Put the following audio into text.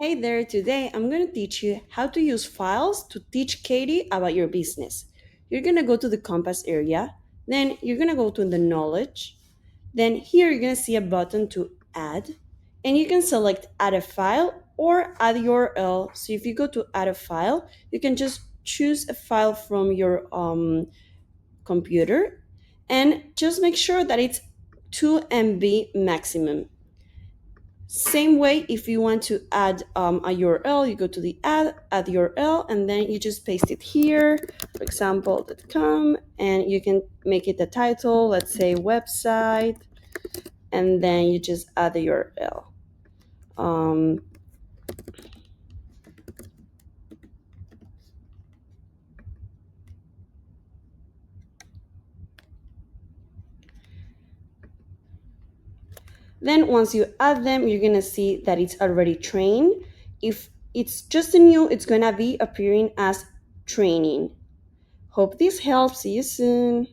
Hey there, today I'm going to teach you how to use files to teach Katie about your business. You're going to go to the compass area, then you're going to go to the knowledge, then here you're going to see a button to add, and you can select add a file or add URL. So if you go to add a file, you can just choose a file from your computer and just make sure that it's 2 MB maximum. Same way, if you want to add a URL, you go to the add URL, and then you just paste it here, for example, .com, and you can make it the title, let's say website, and then you just add the URL. Then once you add them, you're gonna see that it's already trained. If it's just a new, it's gonna be appearing as training. Hope this helps. See you soon.